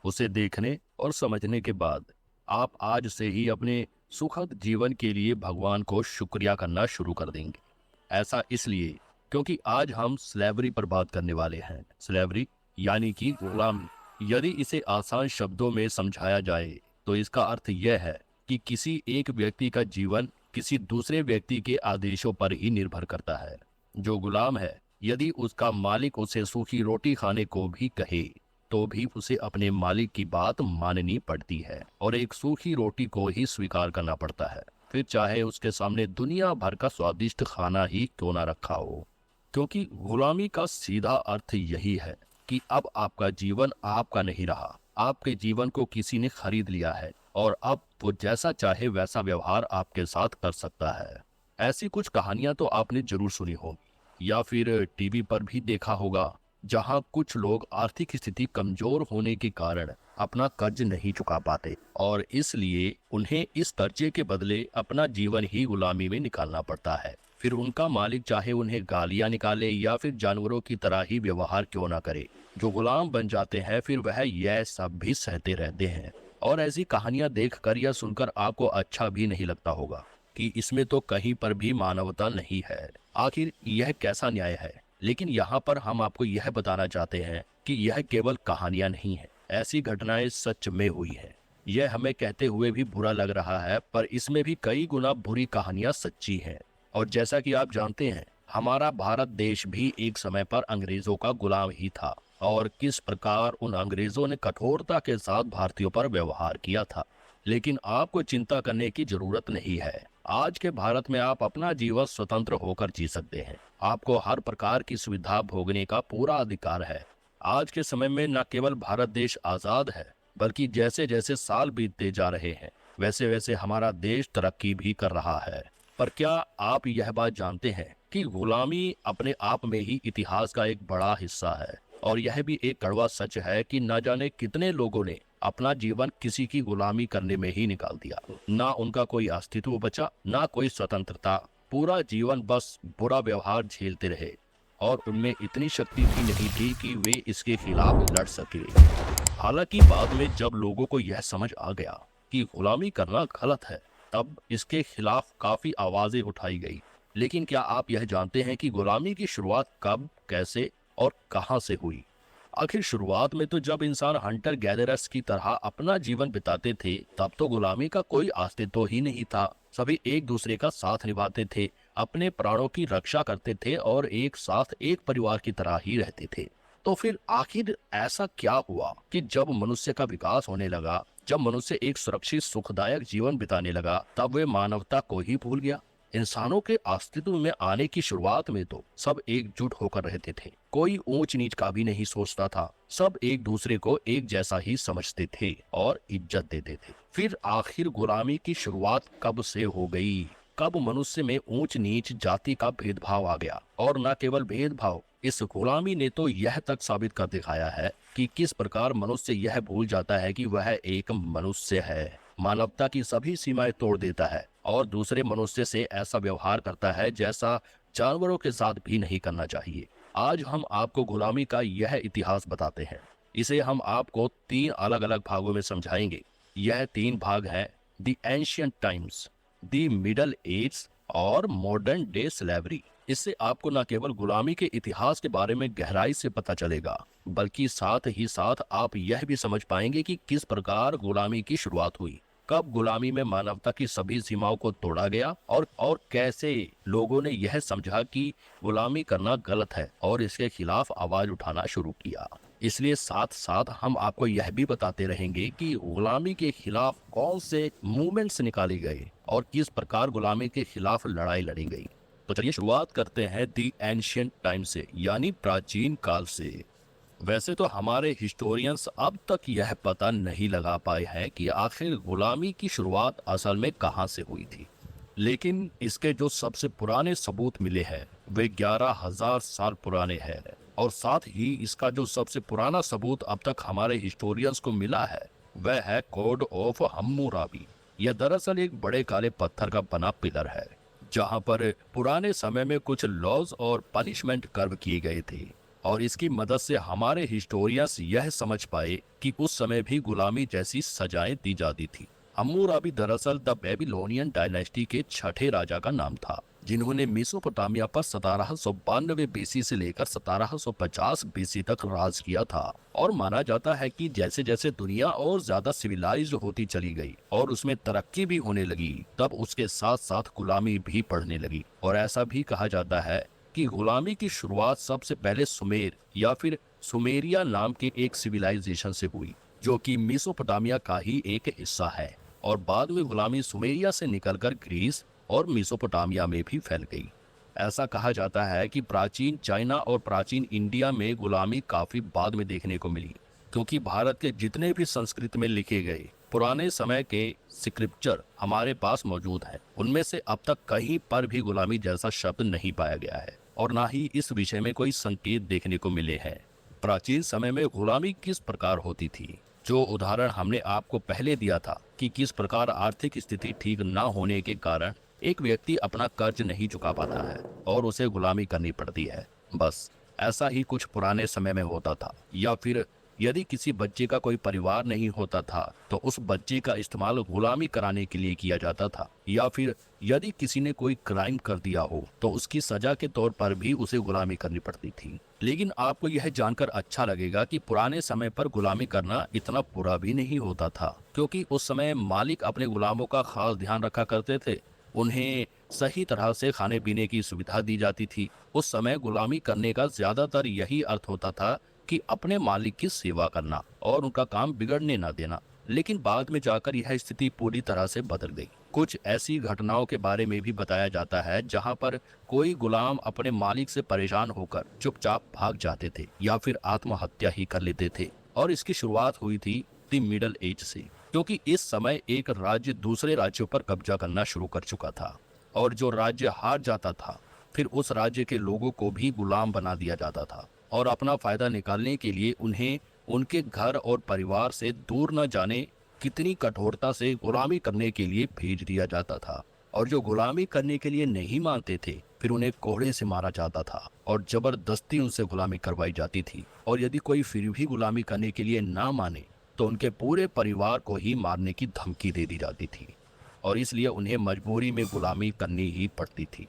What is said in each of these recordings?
उसे देखने और समझने के बाद आप आज से ही अपने सुखद जीवन के लिए भगवान को शुक्रिया करना शुरू कर देंगे। ऐसा इसलिए क्योंकि आज हम स्लेवरी पर बात करने वाले हैं। स्लेवरी यानी कि गुलामी। यदि इसे आसान शब्दों में समझाया जाए तो इसका अर्थ यह है कि किसी एक व्यक्ति का जीवन किसी दूसरे व्यक्ति के आदेशों पर ही निर्भर करता है। जो गुलाम है, यदि उसका मालिक उसे सूखी रोटी खाने को भी कहे तो भी उसे अपने मालिक की बात माननी पड़ती है और एक सूखी रोटी को ही स्वीकार करना पड़ता है, फिर चाहे उसके सामने दुनिया भर का स्वादिष्ट खाना ही क्यों ना रखा हो। क्योंकि गुलामी का सीधा अर्थ यही है कि अब आपका जीवन आपका नहीं रहा, आपके जीवन को किसी ने खरीद लिया है और अब वो जैसा चाहे वैसा व्यवहार आपके साथ कर सकता है। ऐसी कुछ कहानियां तो आपने जरूर सुनी होगी या फिर टीवी पर भी देखा होगा, जहां कुछ लोग आर्थिक स्थिति कमजोर होने के कारण अपना कर्ज नहीं चुका पाते और इसलिए उन्हें इस कर्जे के बदले अपना जीवन ही गुलामी में निकालना पड़ता है। फिर उनका मालिक चाहे उन्हें गालियां निकाले या फिर जानवरों की तरह ही व्यवहार क्यों ना करे, जो गुलाम बन जाते हैं फिर वह यह सब भी सहते रहते हैं। और ऐसी कहानियां देखकर या सुनकर आपको अच्छा भी नहीं लगता होगा कि इसमें तो कहीं पर भी मानवता नहीं है। आखिर यह कैसा न्याय है? लेकिन यहाँ पर हम आपको यह बताना चाहते हैं कि यह केवल कहानियां नहीं है, ऐसी घटनाएं सच में हुई हैं। यह हमें कहते हुए भी बुरा लग रहा है, पर इसमें भी कई गुना बुरी कहानियां सच्ची हैं। और जैसा कि आप जानते हैं, हमारा भारत देश भी एक समय पर अंग्रेजों का गुलाम ही था और किस प्रकार उन अंग्रेजों ने कठोरता के साथ भारतीयों पर व्यवहार किया था। लेकिन आपको चिंता करने की जरूरत नहीं है। आज के भारत में आप अपना जीवन स्वतंत्र होकर जी सकते हैं। आपको हर प्रकार की सुविधा भोगने का पूरा अधिकार है। आज के समय में न केवल भारत देश आजाद है, बल्कि जैसे जैसे साल बीतते जा रहे हैं वैसे वैसे हमारा देश तरक्की भी कर रहा है। पर क्या आप यह बात जानते हैं कि गुलामी अपने आप में ही इतिहास का एक बड़ा हिस्सा है? और यह भी एक कड़वा सच है कि न जाने कितने लोगों ने अपना जीवन किसी की गुलामी करने में ही निकाल दिया। ना उनका कोई अस्तित्व बचा, ना कोई स्वतंत्रता। पूरा जीवन बस बुरा व्यवहार झेलते रहे और उनमें इतनी शक्ति भी नहीं थी कि वे इसके खिलाफ लड़ सके। हालांकि बाद में जब लोगों को यह समझ आ गया कि गुलामी करना गलत है, तब इसके खिलाफ काफी आवाजें उठाई गई। लेकिन क्या आप यह जानते हैं कि गुलामी की शुरुआत कब, कैसे और कहां से हुई? आखिर शुरुआत में तो जब इंसान हंटर गैदरर्स की तरह अपना जीवन बिताते थे, तब तो गुलामी का कोई अस्तित्व ही नहीं था। सभी एक दूसरे का साथ निभाते थे, अपने प्राणों की रक्षा करते थे और एक साथ एक परिवार की तरह ही रहते थे। तो फिर आखिर ऐसा क्या हुआ कि जब मनुष्य का विकास होने लगा, जब मनुष्य एक सुरक्षित सुखदायक जीवन बिताने लगा, तब वे मानवता को ही भूल गया? इंसानों के अस्तित्व में आने की शुरुआत में तो सब एकजुट होकर रहते थे, कोई ऊंच नीच का भी नहीं सोचता था। सब एक दूसरे को एक जैसा ही समझते थे और इज्जत देते थे। फिर आखिर गुलामी की शुरुआत कब से हो गई? कब मनुष्य में ऊंच नीच जाति का भेदभाव आ गया? और न केवल भेदभाव, इस गुलामी ने तो यह तक साबित कर दिखाया है कि किस प्रकार मनुष्य यह भूल जाता है कि वह एक मनुष्य है, मानवता की सभी सीमाएं तोड़ देता है और दूसरे मनुष्य से ऐसा व्यवहार करता है जैसा जानवरों के साथ भी नहीं करना चाहिए। आज हम आपको गुलामी का यह इतिहास बताते हैं। इसे हम आपको 3 अलग अलग भागों में समझाएंगे। यह 3 भाग हैं: the ancient times, the middle age और मॉडर्न डे स्लेवरी। इससे आपको न केवल गुलामी के इतिहास के बारे में गहराई से पता चलेगा, बल्कि साथ ही साथ आप यह भी समझ पाएंगे कि किस प्रकार गुलामी की शुरुआत हुई, कब गुलामी में मानवता की सभी सीमाओं को तोड़ा गया और कैसे लोगों ने यह समझा कि गुलामी करना गलत है और इसके खिलाफ आवाज उठाना शुरू किया। इसलिए साथ साथ हम आपको यह भी बताते रहेंगे कि गुलामी के खिलाफ कौन से मूवमेंट्स निकाले गए और किस प्रकार गुलामी के खिलाफ लड़ाई लड़ी गई। तो चलिए शुरुआत करते हैं दी एंशिएंट टाइम से, यानी प्राचीन काल से। वैसे तो हमारे हिस्टोरियंस अब तक यह पता नहीं लगा पाए हैं कि आखिर गुलामी की शुरुआत असल में कहां से हुई थी, लेकिन इसके जो सबसे पुराने सबूत मिले हैं वे 11,000 साल पुराने हैं। और साथ ही इसका जो सबसे पुराना सबूत अब तक हमारे हिस्टोरियंस को मिला है वह है कोड ऑफ हम्मुराबी। यह दरअसल एक बड़े काले पत्थर का बना पिलर है, जहां पर पुराने समय में कुछ लॉज और पनिशमेंट कर्व किए गए थे। और इसकी मदद से हमारे हिस्टोरियंस यह समझ पाए कि उस समय भी गुलामी जैसी सजाएं दी जाती थी। हम्मुराबी दरअसल द बेबीलोनियन डायनेस्टी के छठे राजा का नाम था, जिन्होंने मेसोपोटामिया पर 1792 बीसी से लेकर 1750 बीसी तक राज किया था। और माना जाता है कि जैसे जैसे दुनिया और ज्यादा सिविलाइज्ड होती चली गई और उसमें तरक्की भी होने लगी, तब उसके साथ साथ गुलामी भी बढ़ने लगी। और ऐसा भी कहा जाता है कि गुलामी की शुरुआत सबसे पहले सुमेर या फिर सुमेरिया नाम के एक सिविलाइजेशन से हुई, जो कि मेसोपोटामिया का ही एक हिस्सा है। और बाद में गुलामी सुमेरिया से निकलकर ग्रीस और मेसोपोटामिया में भी फैल गई। ऐसा कहा जाता है कि प्राचीन चाइना और प्राचीन इंडिया में गुलामी काफी बाद में देखने को मिली, क्योंकि भारत के जितने भी संस्कृत में लिखे गए पुराने समय के स्क्रिप्चर हमारे पास मौजूद हैं, उनमें से अब तक कहीं पर भी गुलामी जैसा शब्द नहीं पाया गया है और ना ही इस विषय में कोई संकेत देखने को मिले हैं। प्राचीन समय में गुलामी किस प्रकार होती थी, जो उदाहरण हमने आपको पहले दिया था कि किस प्रकार आर्थिक स्थिति ठीक न होने के कारण एक व्यक्ति अपना कर्ज नहीं चुका पाता है और उसे गुलामी करनी पड़ती है, बस ऐसा ही कुछ पुराने समय में होता था। या फिर यदि किसी बच्चे का कोई परिवार नहीं होता था तो उस बच्चे का इस्तेमाल गुलामी कराने के लिए किया जाता था। या फिर यदि किसी ने कोई क्राइम कर दिया हो तो उसकी सजा के तौर पर भी उसे गुलामी करनी पड़ती थी। लेकिन आपको यह जानकर अच्छा लगेगा कि पुराने समय पर गुलामी करना इतना बुरा भी नहीं होता था, क्योंकि उस समय मालिक अपने गुलामों का खास ध्यान रखा करते थे। उन्हें सही तरह से खाने पीने की सुविधा दी जाती थी। उस समय गुलामी करने का ज्यादातर यही अर्थ होता था कि अपने मालिक की सेवा करना और उनका काम बिगड़ने ना देना। लेकिन बाद में जाकर यह स्थिति पूरी तरह से बदल गई। कुछ ऐसी घटनाओं के बारे में भी बताया जाता है जहां पर कोई गुलाम अपने मालिक से परेशान होकर चुपचाप भाग जाते थे या फिर आत्महत्या ही कर लेते थे। और इसकी शुरुआत हुई थी द मिडल एज से, क्योंकि इस समय एक राज्य दूसरे राज्यों पर कब्जा करना शुरू कर चुका था और जो राज्य हार जाता था फिर उस राज्य के लोगों को भी गुलाम बना दिया जाता था और अपना फायदा निकालने के लिए उन्हें उनके घर और परिवार से दूर न जाने कितनी कठोरता से गुलामी करने के लिए भेज दिया जाता था। और जो गुलामी करने के लिए नहीं मानते थे फिर उन्हें कोड़े से मारा जाता था और जबरदस्ती उनसे गुलामी करवाई जाती थी। और यदि कोई फिर भी गुलामी करने के लिए ना माने तो उनके पूरे परिवार को ही मारने की धमकी दे दी जाती थी और इसलिए उन्हें मजबूरी में गुलामी करनी ही पड़ती थी।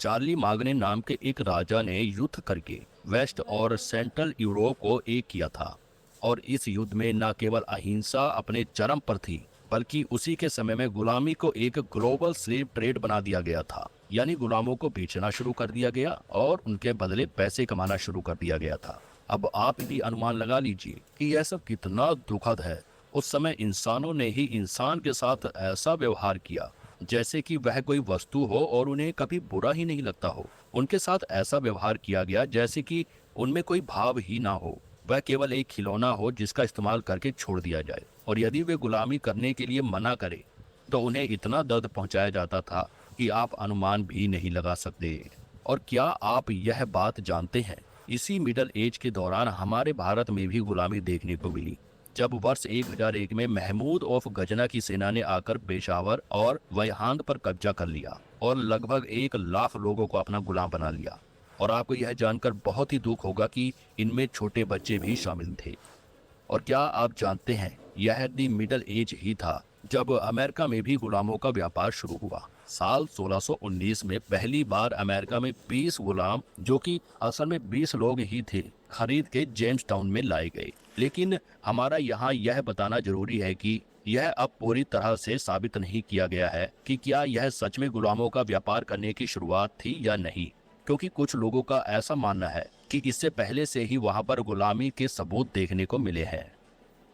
चार्ली माग्ने नाम के एक राजा ने युद्ध करके वेस्ट और सेंट्रल यूरोप को एक किया था और इस युद्ध में न केवल अहिंसा अपने चरम पर थी, बल्कि उसी के समय में गुलामी को एक ग्लोबल स्लेव ट्रेड बना दिया गया था। यानी गुलामों को बेचना शुरू कर दिया गया और उनके बदले पैसे कमाना शुरू कर दिया गया था। अब आप भी अनुमान लगा लीजिए कि यह सब कितना दुखद है। उस समय इंसानों ने ही इंसान के साथ ऐसा व्यवहार किया जैसे कि वह कोई वस्तु हो और उन्हें कभी बुरा ही नहीं लगता हो। उनके साथ ऐसा व्यवहार किया गया जैसे कि उनमें कोई भाव ही ना हो, वह केवल एक खिलौना हो जिसका इस्तेमाल करके छोड़ दिया जाए। और यदि वे गुलामी करने के लिए मना करे तो उन्हें इतना दर्द पहुंचाया जाता था कि आप अनुमान भी नहीं लगा सकते। और क्या आप यह बात जानते हैं, इसी मिडल एज के दौरान हमारे भारत में भी गुलामी देखने को मिली, जब वर्ष 1001 में महमूद ऑफ गजना की सेना ने आकर पेशावर और वयहांद पर कब्जा कर लिया और लगभग 1 लाख लोगों को अपना गुलाम बना लिया। और आपको यह जानकर बहुत ही दुख होगा कि इनमें छोटे बच्चे भी शामिल थे। और क्या आप जानते हैं, यह दी मिडल एज ही था जब अमेरिका में भी गुलामों का व्यापार शुरू हुआ। साल 1619 में पहली बार अमेरिका में 20 गुलाम, जो कि असल में 20 लोग ही थे, खरीद के जेम्स टाउन में लाए गए। लेकिन हमारा यहाँ यह बताना जरूरी है कि यह अब पूरी तरह से साबित नहीं किया गया है कि क्या यह सच में गुलामों का व्यापार करने की शुरुआत थी या नहीं, क्योंकि कुछ लोगों का ऐसा मानना है कि इससे पहले से ही वहां पर गुलामी के सबूत देखने को मिले हैं।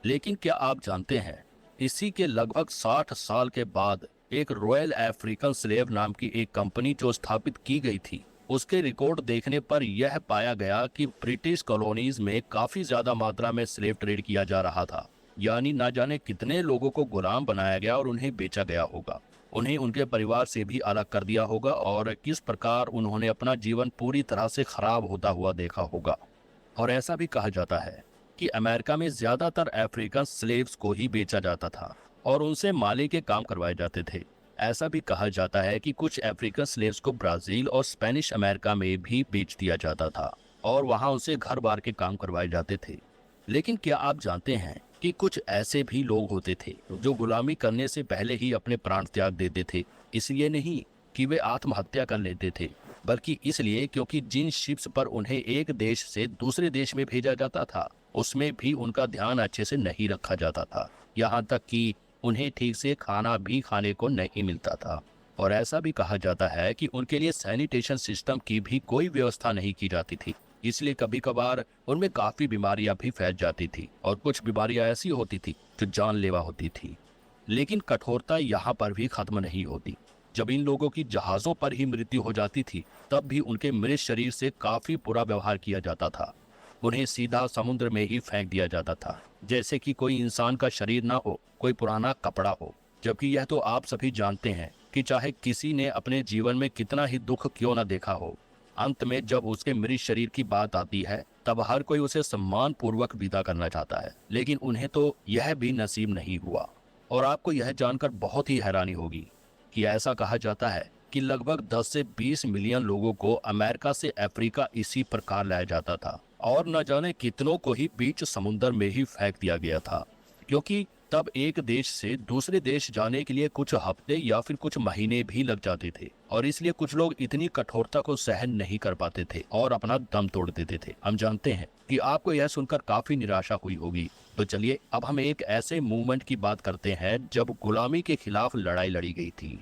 लेकिन क्या आप जानते हैं, इसी के लगभग 60 साल के बाद एक रॉयल अफ्रीकन स्लेव नाम की एक कंपनी जो स्थापित की गई थी, उसके रिकॉर्ड देखने पर यह पाया गया कि ब्रिटिश कॉलोनीज में काफी ज्यादा मात्रा में स्लेव ट्रेड किया जा रहा था। यानी ना जाने कितने लोगों को गुलाम बनाया गया और उन्हें बेचा गया होगा, उन्हें उनके परिवार से भी अलग कर दिया होगा और किस प्रकार उन्होंने अपना जीवन पूरी तरह से खराब होता हुआ देखा होगा। और ऐसा भी कहा जाता है कि अमेरिका में ज्यादातर अफ्रीकन स्लेव्स को ही बेचा जाता था और उनसे माली के काम करवाए जाते थे। ऐसा भी कहा जाता है कि कुछ अफ्रीकन स्लेव्स को ब्राजील और स्पेनिश अमेरिका में भी बेच दिया जाता था और वहां उसे घर बार के काम करवाए जाते थे। लेकिन क्या आप जानते हैं कि कुछ ऐसे भी लोग होते थे जो गुलामी करने से पहले ही अपने प्राण त्याग देते थे? इसलिए नहीं कि वे आत्महत्या कर लेते थे, बल्कि इसलिए क्योंकि जिन शिप्स पर उन्हें एक देश से दूसरे देश में भेजा जाता था उसमें भी उनका ध्यान अच्छे से नहीं रखा जाता था। यहाँ तक कि उन्हें ठीक से खाना भी खाने को नहीं मिलता था। और ऐसा भी कहा जाता है कि उनके लिए सैनिटेशन सिस्टम की भी कोई व्यवस्था नहीं की जाती थी। इसलिए कभी कभार उनमें काफी बीमारियां भी फैल जाती थी और कुछ बीमारियां ऐसी होती थी जो जानलेवा होती थी। लेकिन कठोरता यहाँ पर भी खत्म नहीं होती। जब इन लोगों की जहाजों पर ही मृत्यु हो जाती थी तब भी उनके मृत शरीर से काफी बुरा व्यवहार किया जाता था। उन्हें सीधा समुद्र में ही फेंक दिया जाता था, जैसे कि कोई इंसान का शरीर ना हो, कोई पुराना कपड़ा हो। जबकि यह तो आप सभी जानते हैं कि चाहे किसी ने अपने जीवन में कितना ही दुख क्यों न देखा हो, अंत में जब उसके मृत शरीर की बात आती है तब हर कोई उसे सम्मान पूर्वक विदा करना चाहता है। लेकिन उन्हें तो यह भी नसीब नहीं हुआ। और आपको यह जानकर बहुत ही हैरानी होगी कि ऐसा कहा जाता है कि लगभग 10 से 20 मिलियन लोगों को अमेरिका से अफ्रीका इसी प्रकार लाया जाता था और न जाने कितनों को ही बीच समुद्र में ही फेंक दिया गया था, क्योंकि तब एक देश से दूसरे देश जाने के लिए कुछ हफ्ते या फिर कुछ महीने भी लग जाते थे और इसलिए कुछ लोग इतनी कठोरता को सहन नहीं कर पाते थे और अपना दम तोड़ देते थे। हम जानते हैं कि आपको यह सुनकर काफी निराशा हुई होगी। तो चलिए अब हम एक ऐसे मूवमेंट की बात करते हैं जब गुलामी के खिलाफ लड़ाई लड़ी गई थी।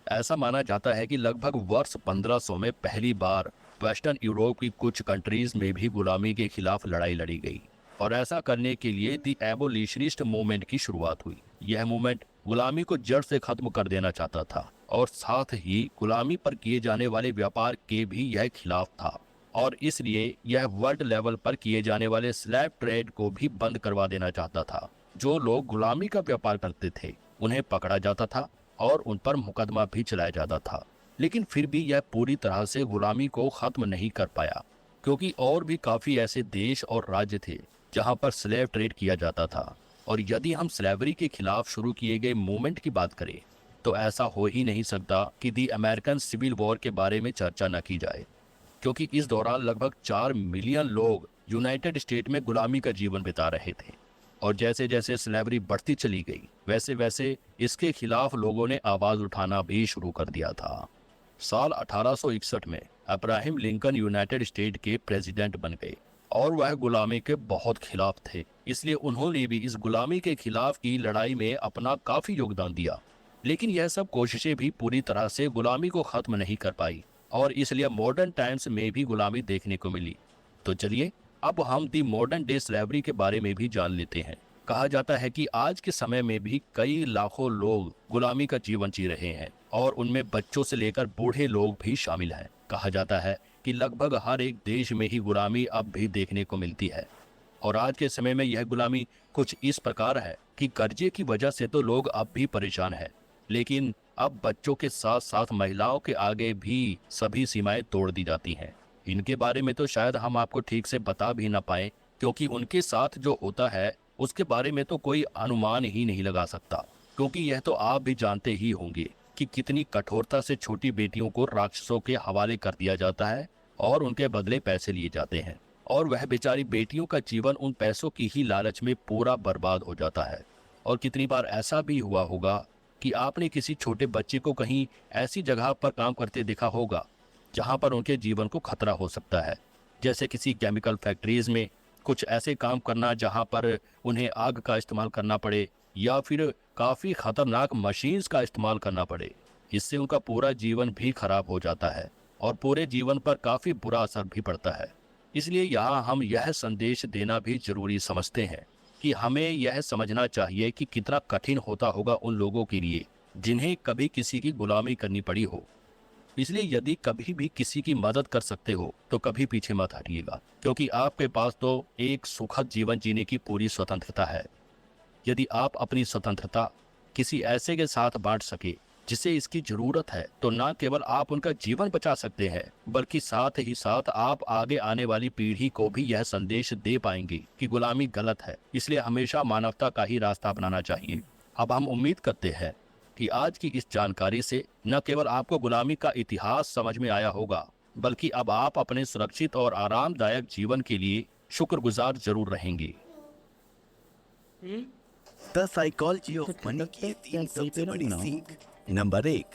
ऐसा माना जाता है कि लगभग वर्ष 1500 में पहली बार वेस्टर्न यूरोप की कुछ कंट्रीज में भी गुलामी के खिलाफ लड़ाई लड़ी गई और ऐसा करने के लिए दी एबोलिशनिस्ट मूवमेंट की शुरुआत हुई। यह मूवमेंट गुलामी को जड़ से खत्म कर देना चाहता था और साथ ही गुलामी पर किए जाने वाले व्यापार के भी यह खिलाफ था और इसलिए यह वर्ल्ड लेवल पर किए जाने वाले स्लैव ट्रेड को भी बंद करवा देना चाहता था। जो लोग गुलामी का व्यापार करते थे उन्हें पकड़ा जाता था और उन पर मुकदमा भी चलाया जाता था। लेकिन फिर भी यह पूरी तरह से गुलामी को खत्म नहीं कर पाया, क्योंकि और भी काफी ऐसे देश और राज्य थे जहां पर स्लेव ट्रेड किया जाता था। और यदि हम स्लेवरी के खिलाफ शुरू किए गए मूवमेंट की बात करें तो ऐसा हो ही नहीं सकता कि दी अमेरिकन सिविल वॉर के बारे में चर्चा न की जाए, क्योंकि इस दौरान लगभग 4 मिलियन लोग यूनाइटेड स्टेट में गुलामी का जीवन बिता रहे थे और जैसे जैसे स्लेवरी बढ़ती चली गई वैसे वैसे इसके खिलाफ लोगों ने आवाज उठाना भी शुरू कर दिया था। साल 1861 में अब्राहम लिंकन यूनाइटेड स्टेट के प्रेसिडेंट बन गए और वह गुलामी के बहुत खिलाफ थे। इसलिए उन्होंने भी इस गुलामी के खिलाफ की लड़ाई में अपना काफी योगदान दिया। लेकिन यह सब कोशिशें भी पूरी तरह से गुलामी को खत्म नहीं कर पाई और इसलिए मॉडर्न टाइम्स में भी गुलामी देखने को मिली। तो चलिए अब हम दी मॉडर्न डे स्लेवरी के बारे में भी जान लेते हैं। कहा जाता है कि आज के समय में भी कई लाखों लोग गुलामी का जीवन जी रहे हैं और उनमें बच्चों से लेकर बूढ़े लोग भी शामिल हैं। कहा जाता है कि लगभग हर एक देश में ही गुलामी अब भी देखने को मिलती है और आज के समय में यह गुलामी कुछ इस प्रकार है कि कर्जे की वजह से तो लोग अब भी परेशान हैं, लेकिन अब बच्चों के साथ साथ महिलाओं के आगे भी सभी सीमाएं तोड़ दी जाती हैं। इनके बारे में तो शायद हम आपको ठीक से बता भी ना पाए, क्योंकि उनके साथ जो होता है उसके बारे में तो कोई अनुमान ही नहीं लगा सकता, क्योंकि यह तो आप भी जानते ही होंगे कि कितनी कठोरता से छोटी बेटियों को राक्षसों के हवाले कर दिया जाता है और उनके बदले पैसे लिए जाते हैं और वह बेचारी बेटियों का जीवन उन पैसों की ही लालच में पूरा बर्बाद हो जाता है। और कितनी बार ऐसा भी हुआ होगा कि आपने किसी छोटे बच्चे को कहीं ऐसी जगह पर काम करते देखा होगा जहां पर उनके जीवन को खतरा हो सकता है, जैसे किसी केमिकल फैक्ट्रीज में कुछ ऐसे काम करना जहां पर उन्हें आग का इस्तेमाल करना पड़े या फिर काफी खतरनाक मशीन्स का इस्तेमाल करना पड़े। इससे उनका पूरा जीवन भी खराब हो जाता है और पूरे जीवन पर काफी बुरा असर भी पड़ता है। इसलिए यहाँ हम यह संदेश देना भी जरूरी समझते हैं कि हमें यह समझना चाहिए कि कितना कठिन होता होगा उन लोगों के लिए जिन्हें कभी किसी की गुलामी करनी पड़ी हो। इसलिए यदि कभी भी किसी की मदद कर सकते हो तो कभी पीछे मत हटिएगा, क्योंकि आपके पास तो एक सुखद जीवन जीने की पूरी स्वतंत्रता है। यदि आप अपनी स्वतंत्रता किसी ऐसे के साथ बांट सके जिसे इसकी जरूरत है तो न केवल आप उनका जीवन बचा सकते हैं, बल्कि साथ ही साथ आप आगे आने वाली पीढ़ी को भी यह संदेश दे पाएंगे कि गुलामी गलत है। इसलिए हमेशा मानवता का ही रास्ता अपनाना चाहिए। अब हम उम्मीद करते हैं कि आज की इस जानकारी से न केवल आपको गुलामी का इतिहास समझ में आया होगा, बल्कि अब आप अपने सुरक्षित और आरामदायक जीवन के लिए शुक्रगुजार जरूर रहेंगे। द साइकोलॉजी ऑफ मनी की 3 सबसे बड़ी सीख। नंबर 1,